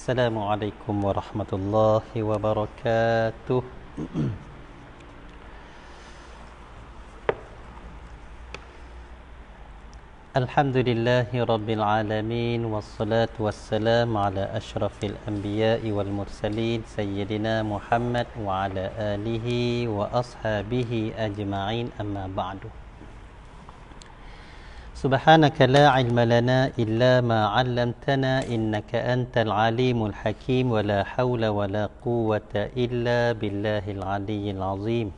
Assalamualaikum warahmatullahi wabarakatuh. Alhamdulillahi rabbil alamin, wassalatu wassalamu ala asyrafil anbiya'i wal mursalin sayyidina Muhammad wa ala alihi wa ashabihi ajma'in, amma ba'du. Subhanaka la ilma lana illa ma 'allamtana innaka antal alimul hakim wa la hawla wa la quwwata illa billahil aliyyil azim.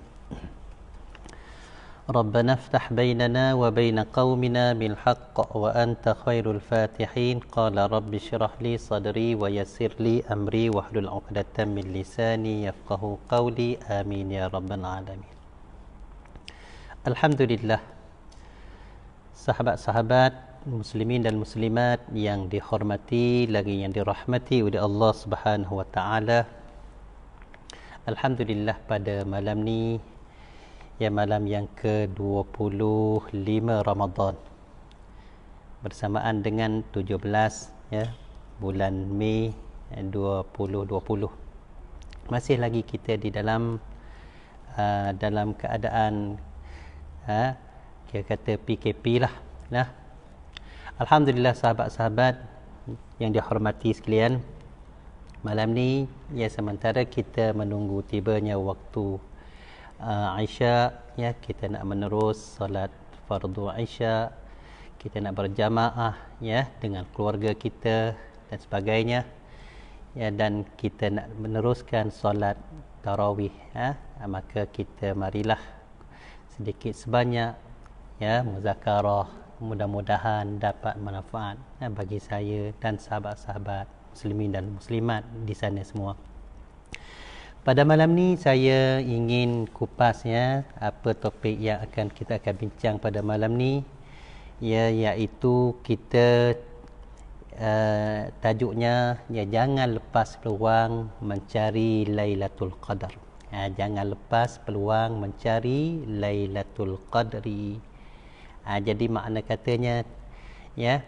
Rabbana iftah bainana wa bain qaumina bil haqq wa anta khairul fatihin. Qala rabbi shrah li sadri wa yassir li amri wahlul 'uqdatam min lisani yafqahu qawli. Amin ya rabbal alamin. Alhamdulillah, sahabat-sahabat muslimin dan muslimat yang dihormati lagi yang dirahmati oleh Allah Subhanahu wa taala. Alhamdulillah, pada malam ni, ya, malam yang ke-25 Ramadan bersamaan dengan 17 bulan Mei 2020. Masih lagi kita di dalam keadaan kata PKP lah. Alhamdulillah, sahabat-sahabat yang dihormati sekalian, malam ni, ya, sementara kita menunggu tibanya waktu Isya, ya, kita nak menerus solat fardu Isya, kita nak berjamaah, ya, dengan keluarga kita dan sebagainya, ya, dan kita nak meneruskan solat tarawih, maka kita marilah sedikit sebanyak, ya, muzakarah, mudah-mudahan dapat manfaat bagi saya dan sahabat-sahabat muslimin dan muslimat di sana semua. Pada malam ni saya ingin kupas, ya, apa topik yang kita akan bincang pada malam ni, ya, iaitu kita tajuknya, ya, jangan lepas peluang mencari Lailatul Qadar. Jangan lepas peluang mencari Lailatul Qadri. Jadi makna katanya, ya,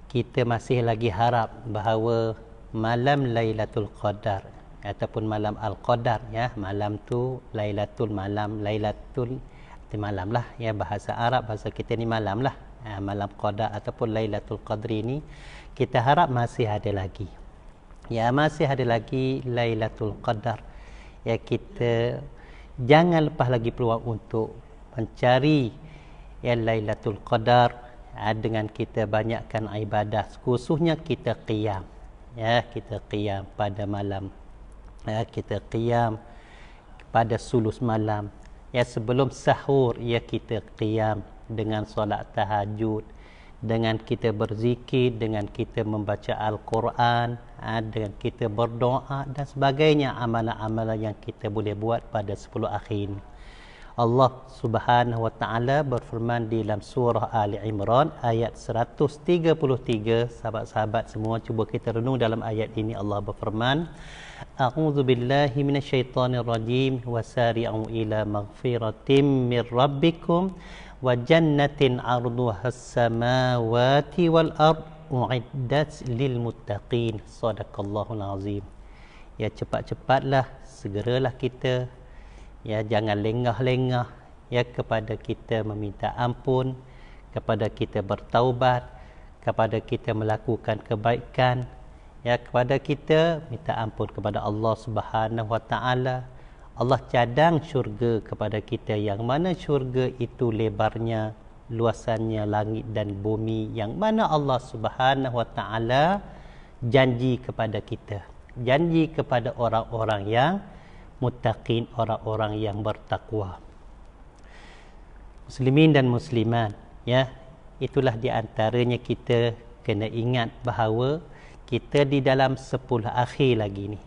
kita masih lagi harap bahawa malam Lailatul Qadar ataupun malam Al-Qadar, ya, malam tu Lailatul, malam Lailatul malam lah, ya, bahasa Arab, bahasa kita ni malam lah, malam Qadar ataupun Lailatul Qadri ni kita harap masih ada lagi, ya, masih ada lagi Lailatul Qadar. Ya, kita jangan lepas lagi peluang untuk mencari, ya, Lailatul Qadar, dengan kita banyakkan ibadah, khususnya kita qiyam, ya, kita qiyam pada malam, ya, kita qiyam pada sulus malam, ya, sebelum sahur, ya, kita qiyam dengan solat tahajud, dengan kita berzikir, dengan kita membaca Al-Quran, dengan kita berdoa dan sebagainya, amalan-amalan yang kita boleh buat pada 10 akhir ini. Allah Subhanahu wa taala berfirman di dalam surah Ali Imran ayat 133. Sahabat-sahabat semua, cuba kita renung dalam ayat ini. Allah berfirman, A'udzu billahi minasyaitonir rajim, wasari'u ila maghfiratin mir rabbikum wa jannatin 'arduhas samawati wal ard u'iddat lil muttaqin. Shadaqallahul azim. Ya, cepat-cepatlah, segeralah kita, ya, jangan lengah-lengah, ya, kepada kita meminta ampun, kepada kita bertaubat, kepada kita melakukan kebaikan, ya, kepada kita minta ampun kepada Allah Subhanahu wa taala. Allah cadang syurga kepada kita, yang mana syurga itu lebarnya, luasannya langit dan bumi, yang mana Allah Subhanahu wa taala janji kepada kita, janji kepada orang-orang yang muttaqin, orang-orang yang bertakwa. Muslimin dan muslimat, ya, itulah di antaranya kita kena ingat bahawa kita di dalam 10 akhir lagi ni,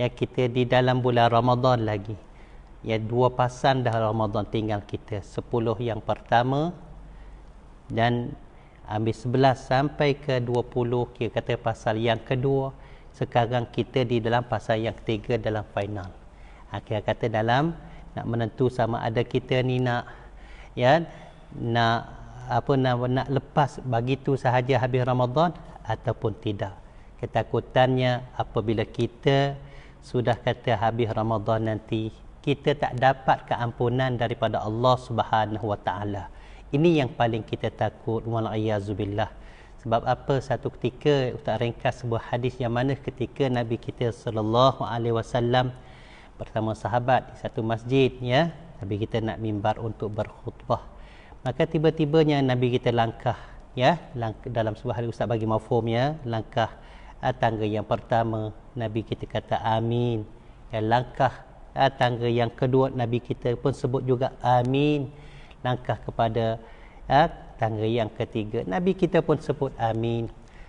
ya, kita di dalam bulan Ramadan lagi, ya, 2 pasan dah Ramadan tinggal kita, 10 yang pertama dan ambil 11 sampai ke 20, kita kata pasal yang kedua. Sekarang kita di dalam pasal yang ketiga dalam final. Kita kata dalam nak menentu sama ada kita ni nak, ya, nak lepas begitu sahaja habis Ramadan ataupun tidak. Ketakutannya apabila kita sudah kata habis Ramadan nanti, kita tak dapat keampunan daripada Allah Subhanahu Wa Taala. Ini yang paling kita takut, wal-iazubillah. Sebab apa? Satu ketika Ustaz ringkas sebuah hadis yang mana ketika Nabi kita sallallahu alaihi wasallam bersama sahabat di satu masjid, ya, Nabi kita nak mimbar untuk berkhutbah. Maka tiba-tibanya Nabi kita langkah, ya, dalam sebuah hadis Ustaz bagi mafhum, ya, langkah tangga yang pertama Nabi kita kata amin. Ya, langkah tangga yang kedua Nabi kita pun sebut juga amin. Langkah kepada tangga yang ketiga Nabi kita pun sebut amin.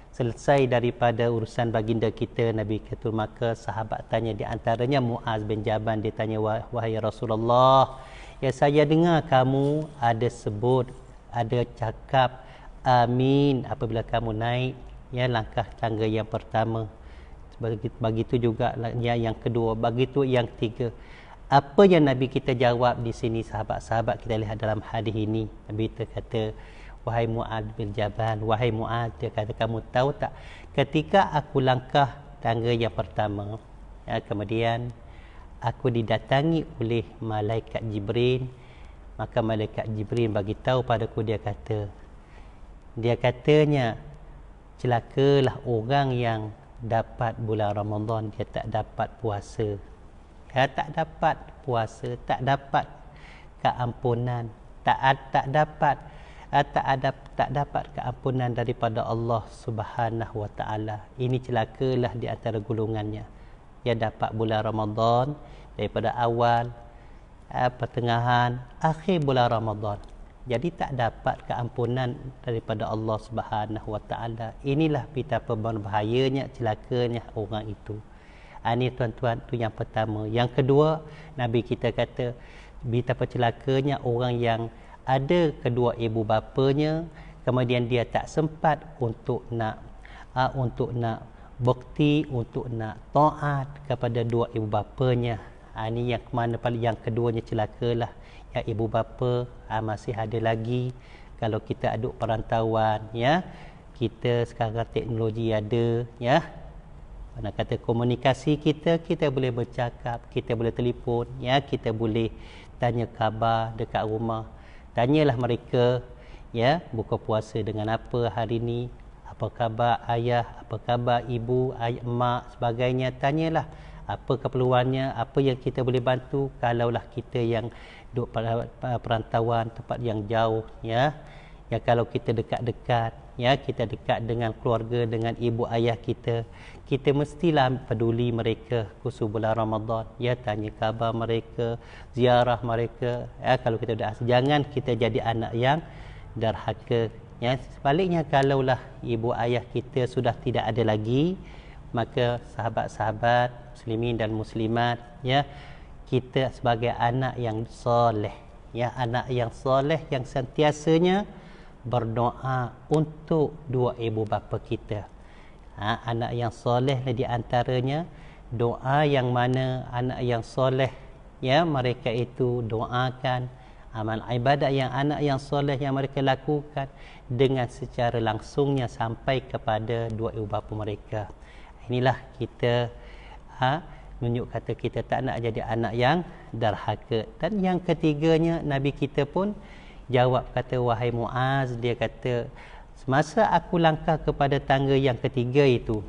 Selesai daripada urusan baginda kita Nabi kita, maka sahabat tanya, di antaranya Muaz bin Jabal, dia tanya, wahai Rasulullah, ya saya dengar kamu ada sebut, ada cakap amin apabila kamu naik, ya, langkah tangga yang pertama, begitu juga yang kedua, begitu yang ketiga. Apa yang Nabi kita jawab di sini, sahabat-sahabat kita lihat dalam hadis ini? Nabi kita kata, wahai Muaz bin Jabal, wahai Muaz, dia kata, kamu tahu tak, ketika aku langkah tangga yang pertama, ya, kemudian aku didatangi oleh malaikat Jibril, maka malaikat Jibril bagi tahu padaku, dia katanya, celakalah orang yang dapat bulan Ramadan dia tak dapat puasa. Tak dapat puasa, tak dapat keampunan, tak dapat keampunan daripada Allah Subhanahu Wa Taala. Ini celakalah di antara golongannya. Dia dapat bulan Ramadan daripada awal, pertengahan, akhir bulan Ramadan. Jadi tak dapat keampunan daripada Allah Subhanahu Wa Taala. Inilah betapa berbahayanya, celakanya orang itu. Ini tuan-tuan, tu yang pertama. Yang kedua, Nabi kita kata betapa celakanya orang yang ada kedua ibu bapanya, kemudian dia tak sempat untuk nak bekti, untuk nak taat kepada dua ibu bapanya. Ini yang mana paling, yang keduanya celakalah. Ya, ibu bapa masih ada lagi. Kalau kita aduk perantauan, ya, kita sekarang teknologi ada, ya, nak kata komunikasi kita boleh bercakap, kita boleh telefon, ya, kita boleh tanya khabar dekat rumah. Tanyalah mereka, ya, buka puasa dengan apa hari ni, apa khabar ayah, apa khabar ibu, ayah, mak, sebagainya. Tanyalah apa keperluannya, apa yang kita boleh bantu. Kalaulah kita yang duduk pada perantauan tempat yang jauh, ya, ya, kalau kita dekat-dekat, ya, kita dekat dengan keluarga, dengan ibu ayah kita mestilah peduli mereka khusus bulan Ramadan, ya, tanya khabar mereka, ziarah mereka, ya. Kalau kita dah, jangan kita jadi anak yang derhaka, ya. Sebaliknya, kalaulah ibu ayah kita sudah tidak ada lagi, maka sahabat-sahabat muslimin dan muslimat, ya, kita sebagai anak yang soleh, ya, anak yang soleh yang sentiasanya berdoa untuk dua ibu bapa kita. Anak yang soleh di antaranya doa yang mana anak yang soleh, ya, mereka itu doakan amal ibadat yang anak yang soleh yang mereka lakukan dengan secara langsungnya sampai kepada dua ibu bapa mereka. Inilah kita menunjuk kata kita tak nak jadi anak yang derhaka. Dan yang ketiganya, Nabi kita pun jawab, kata, wahai Muaz, dia kata, semasa aku langkah kepada tangga yang ketiga itu,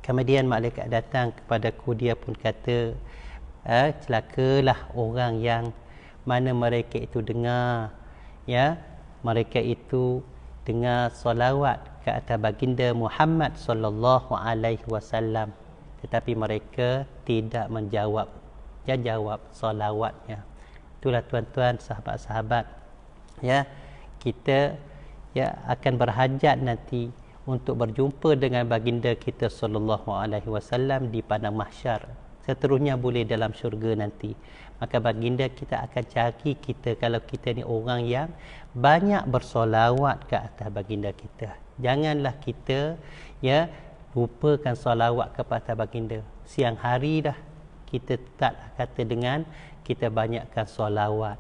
kemudian malaikat datang kepadaku, dia pun kata, celakalah orang yang mana mereka itu dengar, ya, mereka itu dengar solawat ke atas baginda Muhammad sallallahu alaihi wasallam, tetapi mereka tidak menjawab, jawab solawatnya. Itulah tuan-tuan, sahabat-sahabat, ya, kita, ya, akan berhajat nanti untuk berjumpa dengan baginda kita sallallahu alaihi wasallam di padang mahsyar. Seterusnya boleh dalam syurga nanti. Maka baginda kita akan cari kita, kalau kita ni orang yang banyak bersolawat ke atas baginda kita. Janganlah kita, ya, lupakan solawat kepada baginda. Siang hari dah kita tak kata dengan kita banyakkan solawat.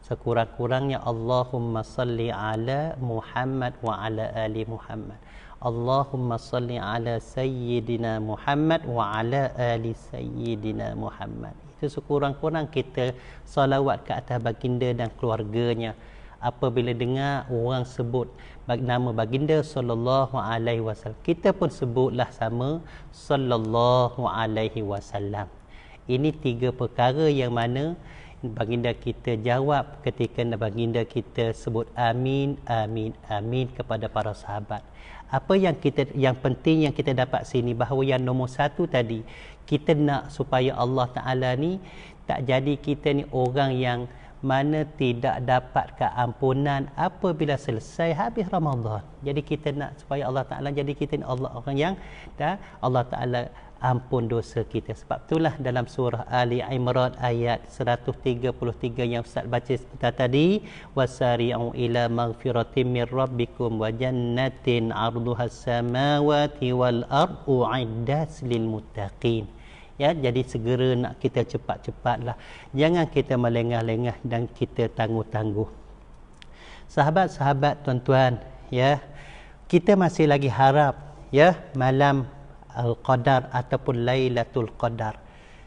sekurang-kurangnya Allahumma salli ala Muhammad wa ala ali Muhammad. Allahumma salli ala Sayyidina Muhammad wa ala ali Sayyidina Muhammad. Itu sekurang-kurang kita salawat ke atas baginda dan keluarganya. Apabila dengar orang sebut nama baginda sallallahu alaihi wasallam, kita pun sebutlah sama sallallahu alaihi wasallam. Ini tiga perkara yang mana baginda kita jawab ketika baginda kita sebut amin, amin, amin kepada para sahabat. Apa yang penting yang kita dapat sini, bahawa yang nombor satu tadi, kita nak supaya Allah Ta'ala ni tak jadi kita ni orang yang mana tidak dapat keampunan apabila selesai habis Ramadan. Jadi kita nak supaya Allah Ta'ala jadi kita ni orang yang Allah Ta'ala ampun dosa kita. Sebab itulah dalam surah Ali Imran ayat 133 yang Ustaz baca tadi, wasari'u ila maghfiratin min rabbikum wa jannatin 'arduhas samawati wal ardu 'iddat lil muttaqin. Ya, jadi segera nak kita cepat-cepatlah. Jangan kita melengah-lengah dan kita tangguh-tangguh. Sahabat-sahabat, tuan-tuan, ya, kita masih lagi harap ya malam Al-Qadar ataupun Lailatul Qadar.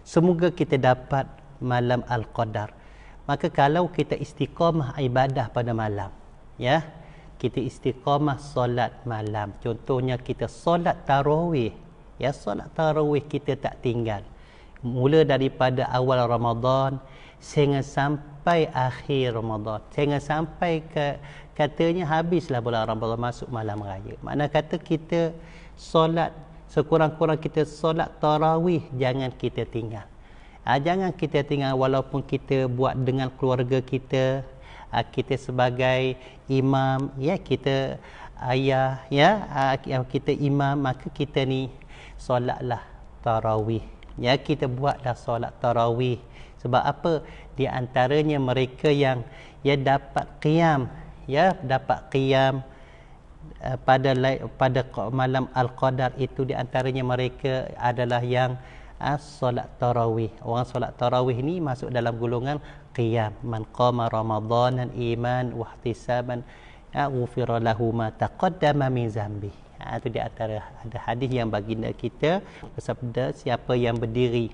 Semoga kita dapat malam Al-Qadar. Maka kalau kita istiqamah ibadah pada malam, ya, kita istiqamah solat malam. Contohnya kita solat tarawih, ya, solat tarawih kita tak tinggal. Mula daripada awal Ramadan sehingga sampai akhir Ramadan. Sehingga sampai ke katanya habislah bulan Ramadan, masuk malam raya. Makna kata kita solat, sekurang-kurang kita solat tarawih jangan kita tinggal. Jangan kita tinggal walaupun kita buat dengan keluarga kita. Kita sebagai imam, ya, kita ayah, ya, kita imam, maka kita ni solatlah tarawih. Ya, kita buatlah solat tarawih. Sebab apa? Di antaranya mereka yang dapat qiyam, ya, dapat qiyam pada malam Al-Qadar itu, di antaranya mereka adalah yang solat tarawih. Orang solat tarawih ni masuk dalam golongan qiyam. Man qama ramadanan iman wa ihtisaban ghufira lahu ma taqaddama min zambi. Itu di antara ada hadis yang baginda kita bersabda, siapa yang berdiri,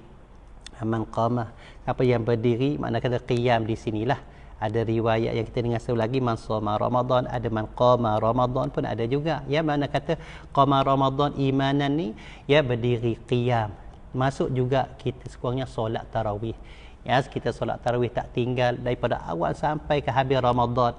man qama, siapa yang berdiri, makna kata qiyam di sinilah. Ada riwayat yang kita dengar satu lagi, man shoma Ramadan, ada man qama Ramadan pun ada juga. Ya, mana kata qama Ramadan imanan ni, ya, berdiri qiyam. Masuk juga kita sekurangnya solat tarawih. Ya, kita solat tarawih tak tinggal daripada awal sampai ke habis Ramadan.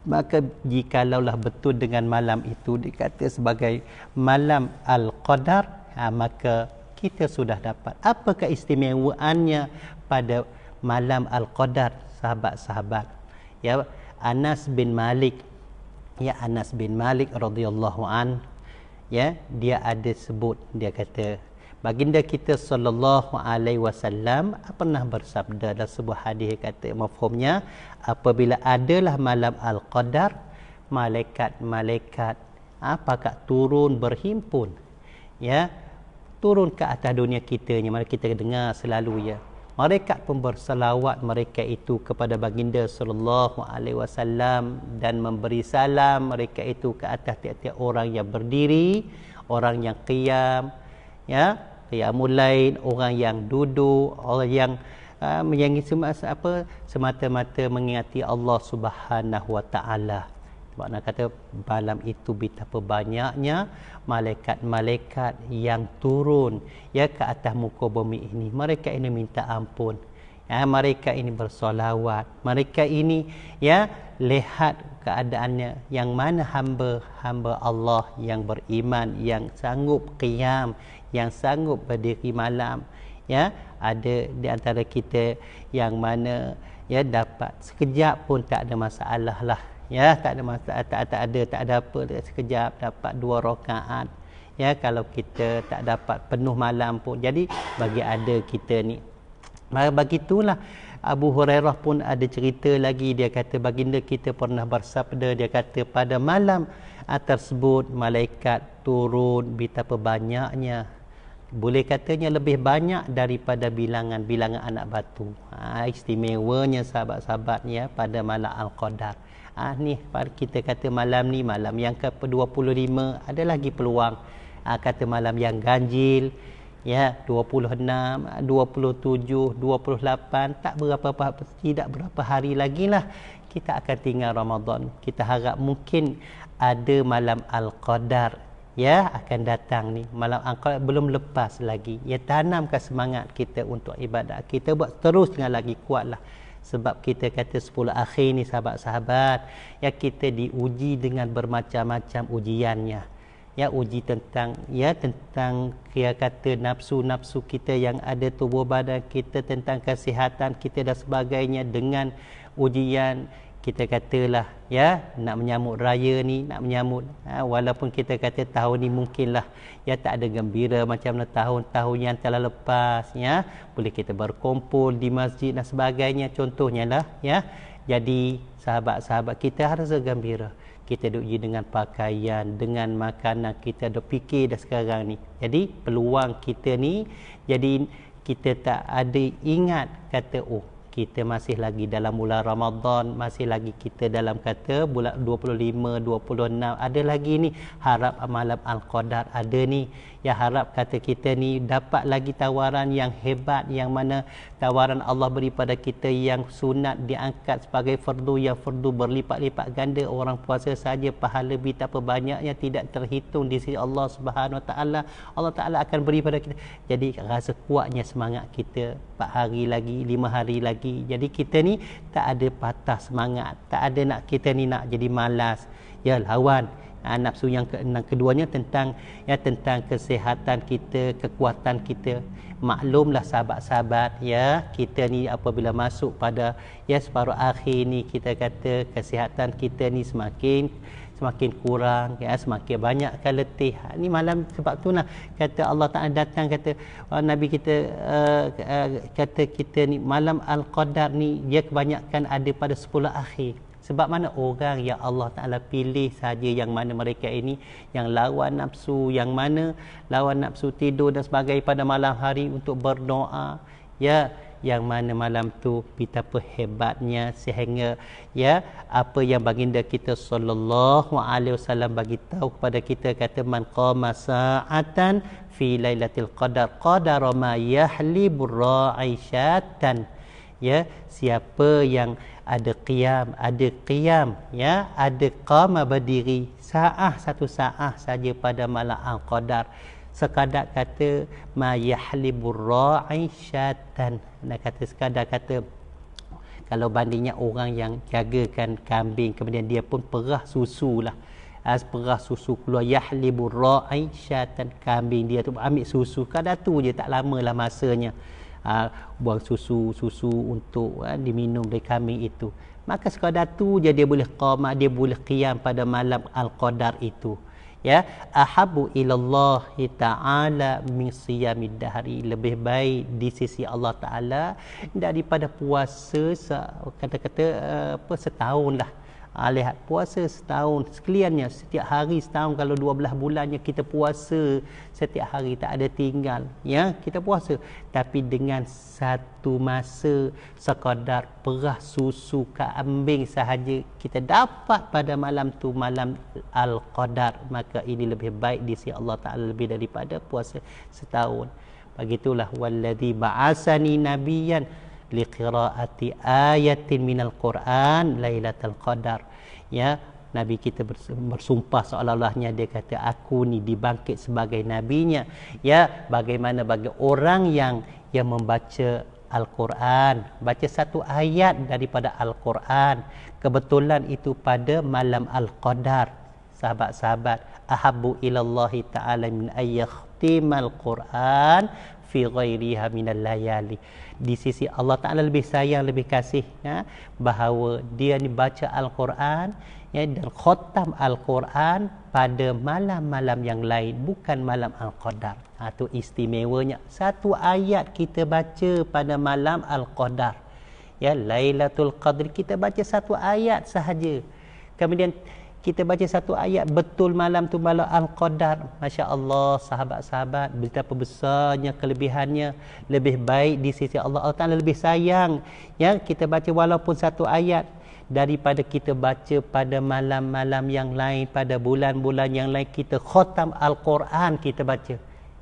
Maka jikalaulah betul dengan malam itu dikata sebagai malam Al-Qadar, maka kita sudah dapat. Apa keistimewaannya pada malam Al-Qadar, sahabat-sahabat? Ya, Anas bin Malik, ya, Anas bin Malik radhiyallahu an, ya, dia ada sebut, dia kata baginda kita sallallahu alaihi wasallam pernah bersabda dalam sebuah hadis, kata mafhumnya, apabila adalah malam Al-Qadar, malaikat-malaikat apakah turun berhimpun, ya, turun ke atas dunia kita ni. Mari kita dengar selalu, ya, malaikat pun berselawat mereka itu kepada baginda sallallahu alaihi wasallam dan memberi salam mereka itu ke atas tiap-tiap orang yang berdiri, orang yang qiyam, ya, qiyamul lail, orang yang duduk, orang yang semata-mata mengingati Allah Subhanahu wa taala. Makna kata malam itu betapa banyaknya malaikat-malaikat yang turun, ya, ke atas muka bumi ini. Mereka ini minta ampun, ya, mereka ini bersolawat, mereka ini, ya, lihat keadaannya yang mana hamba-hamba Allah yang beriman, yang sanggup qiyam, yang sanggup berdiri malam. Ya, ada di antara kita yang mana, ya, dapat sekejap pun tak ada masalah lah. Ya, tak ada masalah, tak ada apa, sekejap dapat 2 rakaat. Ya, kalau kita tak dapat penuh malam pun. Jadi bagi ada kita ni, begitulah. Abu Hurairah pun ada cerita lagi, dia kata baginda kita pernah bersabda, dia kata pada malam tersebut malaikat turun betapa banyaknya boleh katanya lebih banyak daripada bilangan anak batu. Istimewanya sahabat-sahabat ya pada malam Al-Qadar. Ni kita kata malam ni malam yang ke-25, ada lagi peluang. Kata malam yang ganjil ya 26, 27, 28, tidak berapa hari lagi lah kita akan tinggal Ramadan. Kita harap mungkin ada malam Al-Qadar ya akan datang ni. Malam Al-Qadar belum lepas lagi. Ya, tanamkan semangat kita untuk ibadat. Kita buat terus dengan lagi kuatlah. Sebab kita kata 10 akhir ni sahabat-sahabat, ya kita diuji dengan bermacam-macam ujiannya. Ya, uji tentang kira kata nafsu-nafsu kita yang ada tubuh badan kita, tentang kesihatan kita dan sebagainya, dengan ujian kita katalah ya nak menyambut raya ni, nak menyambut walaupun kita kata tahun ni mungkinlah ya tak ada gembira macam tahun-tahun yang telah lepas ya, boleh kita berkumpul di masjid dan sebagainya contohnya lah ya. Jadi sahabat-sahabat kita harus gembira. Kita diuji dengan pakaian, dengan makanan, kita ada fikir dah sekarang ni. Jadi peluang kita ni, jadi kita tak ada ingat kata kita masih lagi dalam bulan Ramadan, masih lagi kita dalam kata bulan 25, 26, ada lagi ni, harap malam Al-Qadar ada ni. Ya, harap kata kita ni dapat lagi tawaran yang hebat, yang mana tawaran Allah beri pada kita yang sunat diangkat sebagai fardu, yang fardu berlipat-lipat ganda. Orang puasa saja pahala lebih tak apa banyaknya, tidak terhitung di sisi Allah Subhanahu Wa Taala. Allah Taala akan beri pada kita. Jadi rasa kuatnya semangat kita, 4 hari lagi, 5 hari lagi. Jadi kita ni tak ada patah semangat, tak ada nak kita ni nak jadi malas. Ya, lawan nafsu yang keduanya tentang kesihatan kita, kekuatan kita. Maklumlah sahabat-sahabat ya, kita ni apabila masuk pada ya separuh akhir ni, kita kata kesihatan kita ni semakin kurang ya, semakin banyak letih. Ni malam sebab tu lah kata Allah Taala datang, kata Nabi kita kata kita ni malam Al-Qadar ni dia kebanyakan ada pada 10 akhir. Sebab mana orang yang Allah Ta'ala pilih saja, yang mana mereka ini yang lawan nafsu, yang mana lawan nafsu tidur dan sebagainya pada malam hari untuk berdoa ya, yang mana malam tu betapa hebatnya, sehingga ya apa yang baginda kita sallallahu alaihi wasallam bagi tahu kepada kita, kata man qama sa'atan fi lailatul qadar qadara ma yahlibur ra'isyatan. Ya, siapa yang ada qiyam ya, ada qama berdiri satu saat saja pada malam Al-Qadar, sekadar kata ma yahlibur ra'isyatan, nak kata sekadar kata kalau bandingnya orang yang jagakan kambing, kemudian dia pun perah susu lah, perah susu keluar, yahlibur ra'isyatan, kambing dia tu ambil susu, kadar tu je, tak lamalah masanya buang susu untuk diminum dari kambing itu. Maka sekadar tu je dia boleh qamah, dia boleh qiyam pada malam Al-Qadar itu. Ya, ahabu ilallahi ta'ala min siyamid dahri, lebih baik di sisi Allah Ta'ala daripada puasa kata-kata setahun lah. Lihat puasa setahun sekaliannya, setiap hari setahun, kalau 12 bulannya kita puasa setiap hari tak ada tinggal ya, kita puasa, tapi dengan satu masa sekadar perah susu kambing sahaja kita dapat pada malam tu, malam Al-Qadar, maka ini lebih baik di sisi Allah Ta'ala lebih daripada puasa setahun. Begitulah walladzi ba'asani nabiyyan liqiraati ayatin minal Quran lailatul qadar. Ya, Nabi kita bersumpah seolah-olahnya dia kata aku ni dibangkit sebagai nabinya. Ya, bagaimana bagi orang yang membaca Al-Quran, baca satu ayat daripada Al-Quran, kebetulan itu pada malam Al-Qadar. Sahabat-sahabat, ahabbu ilallahi ta'ala min ayyakhtimal Quran fi ghairiha minal layali. Di sisi Allah Ta'ala lebih sayang, lebih kasih ya, bahawa dia ni baca Al-Quran ya, dan khatam Al-Quran pada malam-malam yang lain, bukan malam Al-Qadar. Itu istimewanya. Satu ayat kita baca pada malam Al-Qadar ya, Lailatul Qadr, kita baca satu ayat sahaja. Kemudian kita baca satu ayat betul malam tu malam Al-Qadar. Masya Allah, sahabat-sahabat, betapa besarnya kelebihannya, lebih baik di sisi Allah. Allah Ta'ala lebih sayang ya kita baca walaupun satu ayat daripada kita baca pada malam-malam yang lain, pada bulan-bulan yang lain kita khatam Al-Quran kita baca.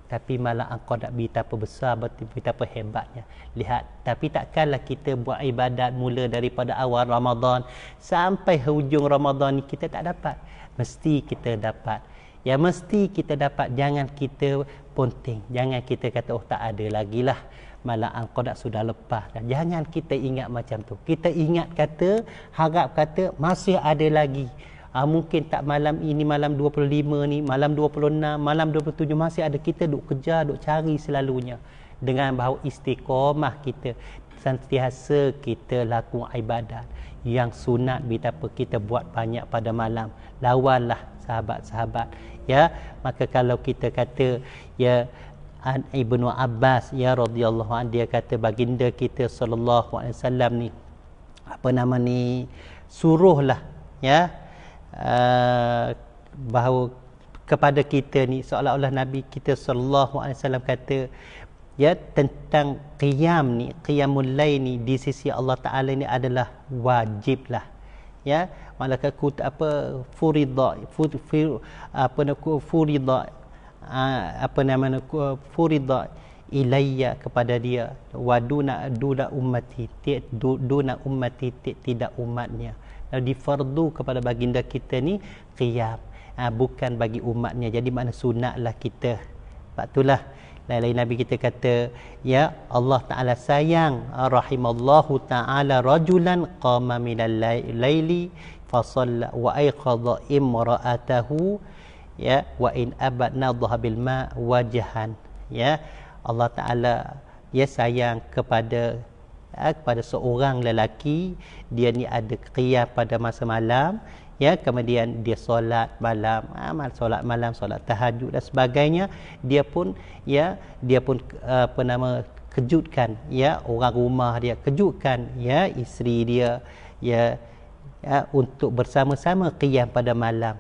Tapi malam Al-Qadar betapa besar, betapa hebatnya. Lihat, tapi takkanlah kita buat ibadat mula daripada awal Ramadan sampai hujung Ramadan ni kita tak dapat. Mesti kita dapat. Ya, mesti kita dapat. Jangan kita ponting. Jangan kita kata, oh tak ada lagi lah, malam Al-Qadar sudah lepas. Jangan kita ingat macam tu. Kita ingat kata, harap kata masih ada lagi. Mungkin tak malam ini, malam 25 ni, malam 26, malam 27 masih ada. Kita duk kejar, duk cari selalunya. Dengan bahawa istiqamah kita, sentiasa kita lakukan ibadat. Yang sunat betapa kita buat banyak pada malam. Lawanlah sahabat-sahabat. Ya, maka kalau kita kata, ya, Ibnu Abbas ya radhiyallahu anhu, dia kata baginda kita sallallahu alaihi wasallam ni, apa nama ni, suruhlah ya, bahawa kepada kita ni, seolah-olah Nabi kita sallallahu alaihi wasallam kata ya tentang qiyam ni, qiyamul lail ni di sisi Allah Taala ni adalah wajib lah ya. Malaikat kut apa furida furida ilayya kepada dia, waduna ummati tidak umatnya, difardu kepada baginda kita ni qiyam, bukan bagi umatnya. Jadi makna sunatlah kita. Sebab itulah lain-lain Nabi kita kata, ya Allah Ta'ala sayang, rahimallahu ta'ala rajulan qama minal laili fasalla wa ayqadha imra'atahu ya wa in abad nadha bil ma wajhan. Ya, Allah Ta'ala ya sayang kepada seorang lelaki, dia ni ada qiyam pada masa malam ya, kemudian dia solat malam, solat tahajud dan sebagainya. Dia pun kejutkan ya orang rumah dia, kejutkan ya isteri dia ya, untuk bersama-sama qiyam pada malam.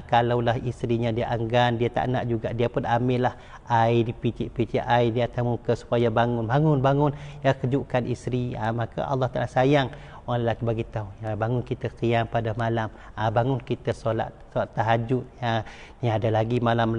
Kalaulah isterinya dia enggan, dia tak nak juga, dia pun ambillah air, dipicik-picik air di atas muka supaya bangun ya, kejutkan isteri. Maka Allah Ta'ala sayang orang lelaki bagi tahu, ya, bangun kita qiyam pada malam, bangun kita solat tahajud ya. Ni ada lagi malam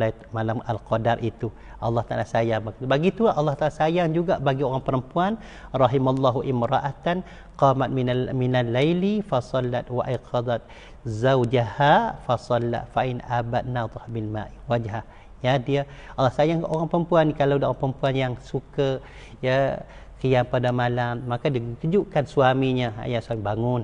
Al-Qadar itu. Allah Ta'ala sayang. Begitu Allah Ta'ala sayang juga bagi orang perempuan, rahimallahu imra'atan qamat minal laili fasallat wa aiqadat zaujaha fasallat fa in abad nadhah bil ma'i wajha. Ya, dia Allah sayang orang perempuan. Kalau ada orang perempuan yang suka ya qiyam pada malam, maka dia kejutkan suaminya, ya suami bangun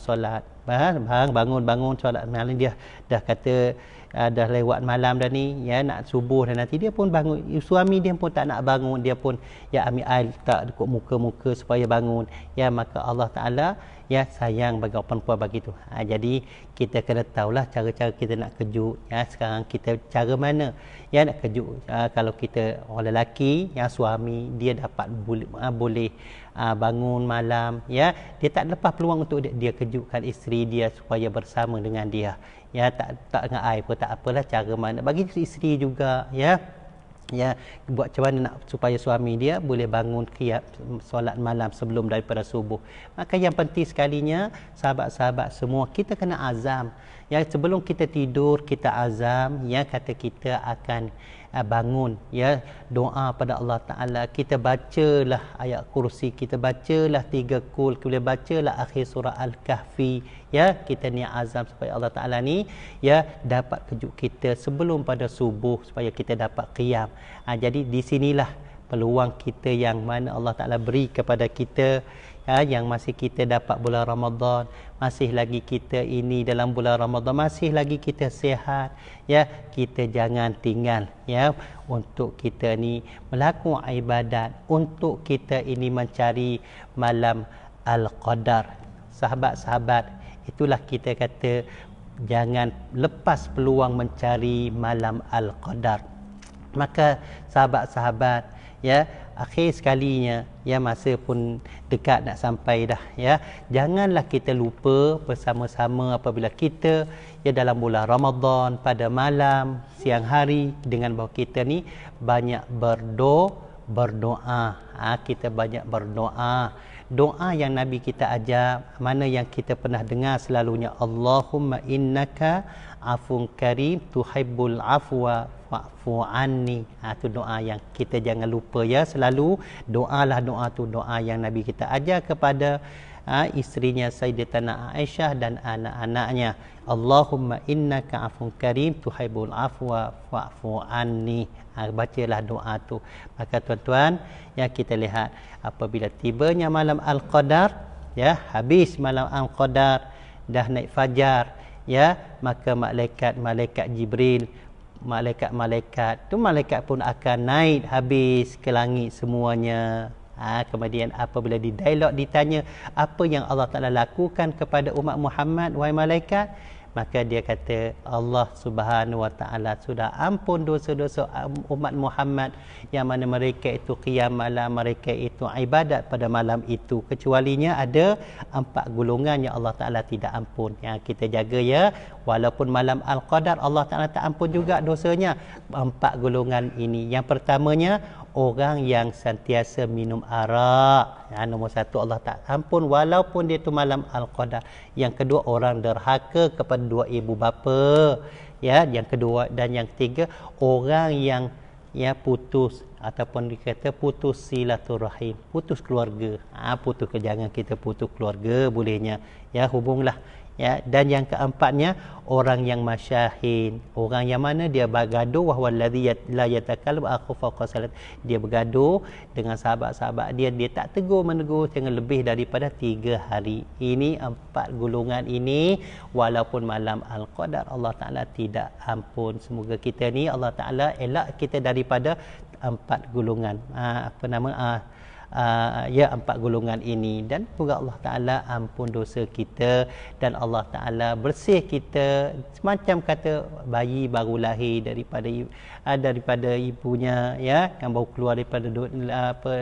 solat, bangun solat malam. Dia dah kata dah lewat malam dah ni ya, nak subuh dan nanti dia pun bangun, suami dia pun tak nak bangun, dia pun ya ambil air letak dekat muka-muka supaya bangun ya. Maka Allah Ta'ala ya sayang bagi orang perempuan begitu. Jadi kita kena tahulah cara-cara kita nak kejut ya. Sekarang kita cara mana ya nak kejut. Kalau kita orang lelaki yang suami dia dapat boleh bangun malam ya, dia tak lepas peluang untuk dia kejutkan isteri dia supaya bersama dengan dia ya. Tak dengan air pun tak apalah, cara mana bagi isteri juga ya, buat macam mana nak supaya suami dia boleh bangun qiyam solat malam sebelum daripada subuh. Maka yang penting sekalinya sahabat-sahabat semua, kita kena azam ya, sebelum kita tidur kita azam ya, kata kita akan bangun ya, doa pada Allah Ta'ala, kita bacalah ayat kursi, kita bacalah 3 kul, kita bacalah akhir surah Al-Kahfi ya. Kita ni azam supaya Allah Ta'ala ni ya dapat kejut kita sebelum pada subuh supaya kita dapat qiyam. Jadi di sinilah peluang kita yang mana Allah Ta'ala beri kepada kita ya, yang masih kita dapat bulan Ramadan, masih lagi kita ini dalam bulan Ramadan, masih lagi kita sihat ya, kita jangan tinggal ya untuk kita ni melakukan ibadat, untuk kita ini mencari malam Al-Qadar. Sahabat-sahabat, itulah kita kata jangan lepas peluang mencari malam Al-Qadar. Maka sahabat-sahabat ya, akhir sekalinya, ya masa pun dekat nak sampai dah, ya. Janganlah kita lupa bersama-sama apabila kita dalam bulan Ramadan pada malam, siang hari, dengan bahawa kita ni banyak berdoa. Kita banyak berdoa. Doa yang Nabi kita ajar, mana yang kita pernah dengar selalunya, Allahumma innaka afun karim tuhibbul afwa fa'fu anni. Itu doa yang kita jangan lupa, ya. Selalu doalah doa tu, doa yang Nabi kita ajar kepada isterinya Sayyidatuna Aisyah dan anak-anaknya. Allahumma innaka afun karim tuhibbul afwa fa'fu anni. Bacalah doa tu. Maka tuan-tuan, yang kita lihat apabila tibanya malam Al-Qadar, ya, habis malam Al-Qadar, dah naik fajar, ya, maka malaikat Jibril, malaikat tu, malaikat pun akan naik habis ke langit semuanya. Kemudian apabila di dialog ditanya apa yang Allah Ta'ala lakukan kepada umat Muhammad, wahai malaikat, maka dia kata Allah Subhanahu Wa Ta'ala sudah ampun dosa-dosa umat Muhammad, yang mana mereka itu qiyam malam, mereka itu ibadat pada malam itu, kecualinya ada 4 golongan yang Allah Ta'ala tidak ampun. Yang kita jaga, ya, walaupun malam Al-Qadar Allah Ta'ala tak ampun juga dosanya. 4 golongan ini, yang pertamanya orang yang sentiasa minum arak, nombor 1 Allah tak ampun walaupun dia tu malam Al-Qadar. Yang kedua, orang derhaka kepada 2 ibu bapa, ya. Yang kedua dan yang ketiga, orang yang putus ataupun dikata putus silaturahim, putus keluarga. Putus, jangan kita putus keluarga bolehnya, ya, hubunglah, ya. Dan yang keempatnya, orang yang masyahin, orang yang mana dia bergaduh, wahwallazi la yatakallam akhu fawqa salat, dia bergaduh dengan sahabat-sahabat dia tak menegur jangan lebih daripada 3 hari. Ini 4 golongan ini, walaupun malam Al-Qadar Allah Ta'ala tidak ampun. Semoga kita ni Allah Ta'ala elak kita daripada 4 golongan, 4 golongan ini, dan semoga Allah Ta'ala ampun dosa kita dan Allah Ta'ala bersih kita, semacam kata bayi baru lahir daripada ibunya, ya, yang baru keluar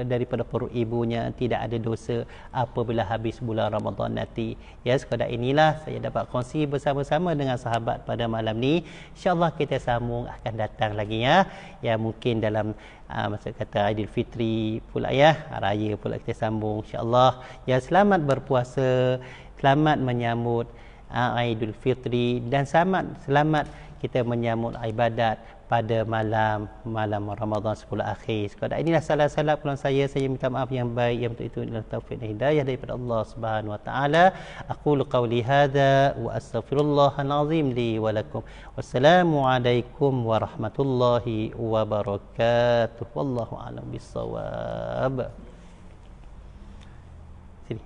daripada perut ibunya, tidak ada dosa apabila habis bulan Ramadan nanti, ya. Sekadar inilah saya dapat kongsi bersama-sama dengan sahabat pada malam ni. InsyaAllah kita sambung akan datang lagi, ya. Ya, mungkin dalam masa kata Aidilfitri pula, ya, raya pula kita sambung, insya-Allah. Ya, selamat berpuasa, selamat menyambut Aidilfitri, dan selamat kita menyambut ibadat pada malam Ramadan 10 akhir. Sekadar inilah salah-salah pulang saya minta maaf yang baik, yang betul itu adalah taufik dan hidayah daripada Allah Subhanahu Wa Ta'ala. Aqulu qawli hadza wa astaghfirullahal azim li wa lakum. Wassalamualaikum warahmatullahi wabarakatuh. Wallahu a'lam bissawab. Sini.